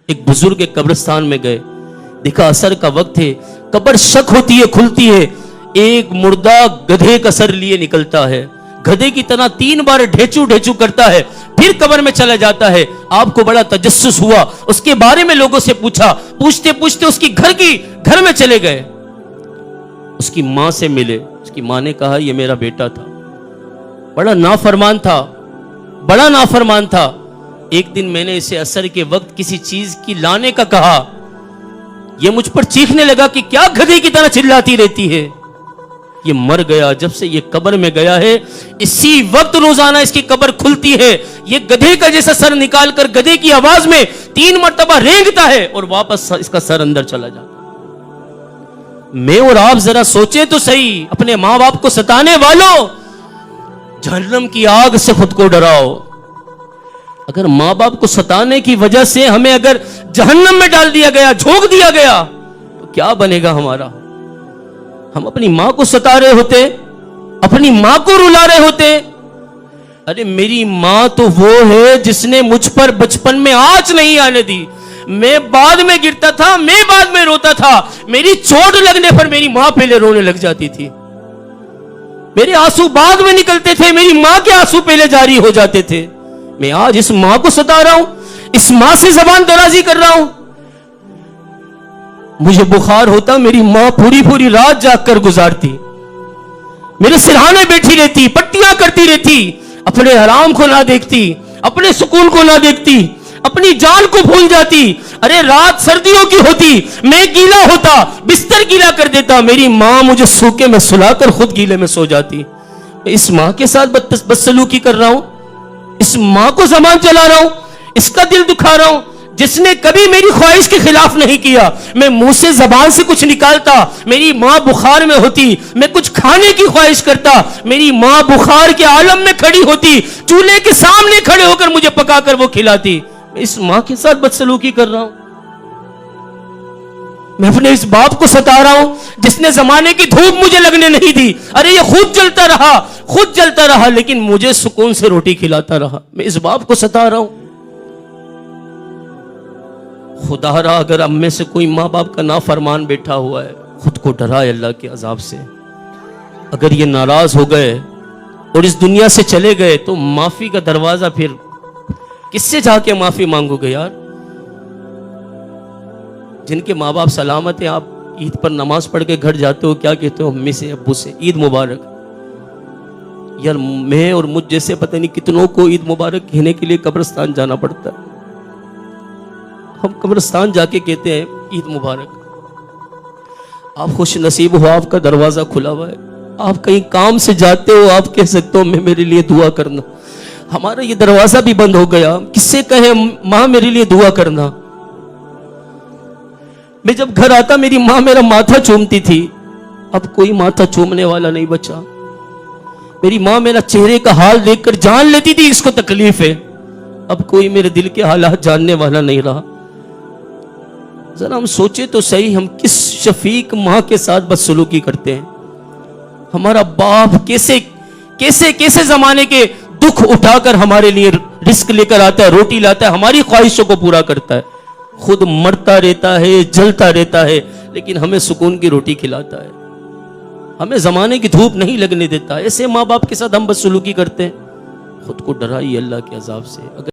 ایک بزرگ ایک قبرستان میں گئے, دیکھا اثر کا وقت ہے, قبر شک ہوتی ہے, کھلتی ہے, ایک مردہ گدھے کا سر لیے نکلتا ہے, گدھے کی طرح 3 بار ڈھیچو ڈھیچو کرتا ہے, پھر قبر میں چلا جاتا ہے. آپ کو بڑا تجسس ہوا, اس کے بارے میں لوگوں سے پوچھا, پوچھتے پوچھتے اس کی گھر میں چلے گئے, اس کی ماں سے ملے. اس کی ماں نے کہا یہ میرا بیٹا تھا, بڑا نافرمان تھا, بڑا نافرمان تھا. ایک دن میں نے اسے عصر کے وقت کسی چیز کی لانے کا کہا, یہ مجھ پر چیخنے لگا کہ کیا گدھے کی طرح چلاتی رہتی ہے. یہ مر گیا. جب سے یہ قبر میں گیا ہے, اسی وقت روزانہ اس کی قبر کھلتی ہے. یہ گدھے کا جیسا سر نکال کر گدھے کی آواز میں 3 مرتبہ رینگتا ہے اور واپس اس کا سر اندر چلا جاتا. میں اور آپ ذرا سوچیں تو صحیح, اپنے ماں باپ کو ستانے والوں, جہنم کی آگ سے خود کو ڈراؤ. اگر ماں باپ کو ستانے کی وجہ سے ہمیں اگر جہنم میں ڈال دیا گیا, جھونک دیا گیا, تو کیا بنے گا ہمارا؟ ہم اپنی ماں کو ستا رہے ہوتے, اپنی ماں کو رلا رہے ہوتے. ارے میری ماں تو وہ ہے جس نے مجھ پر بچپن میں آنچ نہیں آنے دی. میں بعد میں گرتا تھا, میں بعد میں روتا تھا, میری چوٹ لگنے پر میری ماں پہلے رونے لگ جاتی تھی. میرے آنسو بعد میں نکلتے تھے, میری ماں کے آنسو پہلے جاری ہو جاتے تھے. میں آج اس ماں کو ستا رہا ہوں, اس ماں سے زبان درازی کر رہا ہوں. مجھے بخار ہوتا, میری ماں پوری رات جاگ کر گزارتی, میرے سرہانے بیٹھی رہتی, پٹیاں کرتی رہتی, اپنے حرام کو نہ دیکھتی, اپنے سکون کو نہ دیکھتی, اپنی جان کو بھول جاتی. ارے رات سردیوں کی ہوتی, میں گیلا ہوتا, بستر گیلا کر دیتا, میری ماں مجھے سوکے میں سلا کر خود گیلے میں سو جاتی. میں اس ماں کے ساتھ بدسلوکی کر رہا ہوں, اس ماں کو زبان چلا رہا ہوں, اس کا دل دکھا رہا ہوں, جس نے کبھی میری خواہش کے خلاف نہیں کیا. میں منہ سے زبان سے کچھ نکالتا, میری ماں بخار میں ہوتی, میں کچھ کھانے کی خواہش کرتا, میری ماں بخار کے عالم میں کھڑی ہوتی, چولہے کے سامنے کھڑے ہو کر مجھے پکا کر وہ کھلاتی. میں اس ماں کے ساتھ بدسلوکی کر رہا ہوں. میں اپنے اس باپ کو ستا رہا ہوں جس نے زمانے کی دھوپ مجھے لگنے نہیں دی. ارے یہ خود جلتا رہا لیکن مجھے سکون سے روٹی کھلاتا رہا. میں اس باپ کو ستا رہا ہوں. خدا را اگر ہم میں سے کوئی ماں باپ کا نافرمان بیٹھا ہوا ہے, خود کو ڈرائے اللہ کے عذاب سے. اگر یہ ناراض ہو گئے اور اس دنیا سے چلے گئے تو معافی کا دروازہ پھر کس سے جا کے معافی مانگو گے یار؟ جن کے ماں باپ سلامت ہیں, آپ عید پر نماز پڑھ کے گھر جاتے ہو, کیا کہتے ہو امی سے ابو سے, عید مبارک. یار میں اور مجھ جیسے پتہ نہیں کتنوں کو عید مبارک کہنے کے لیے قبرستان جانا پڑتا ہے. ہم قبرستان جا کے کہتے ہیں عید مبارک. آپ خوش نصیب ہو, آپ کا دروازہ کھلا ہوا ہے. آپ کہیں کام سے جاتے ہو, آپ کہہ سکتے ہو میں میرے لیے دعا کرنا. ہمارا یہ دروازہ بھی بند ہو گیا, کس سے کہے ماں میرے لیے دعا کرنا. میں جب گھر آتا میری ماں میرا ماتھا چومتی تھی, اب کوئی ماتھا چومنے والا نہیں بچا. میری ماں میرا چہرے کا حال دیکھ کر جان لیتی تھی اس کو تکلیف ہے, اب کوئی میرے دل کے حالات جاننے والا نہیں رہا. ذرا ہم سوچے تو صحیح, ہم کس شفیق ماں کے ساتھ بدسلوکی کرتے ہیں. ہمارا باپ کیسے زمانے کے دکھ اٹھا کر ہمارے لیے رزق لے کر آتا ہے, روٹی لاتا ہے, ہماری خواہشوں کو پورا کرتا ہے, خود مرتا رہتا ہے, جلتا رہتا ہے, لیکن ہمیں سکون کی روٹی کھلاتا ہے, ہمیں زمانے کی دھوپ نہیں لگنے دیتا. ایسے ماں باپ کے ساتھ ہم بدسلوکی کرتے ہیں. خود کو ڈرائیے اللہ کے عذاب سے.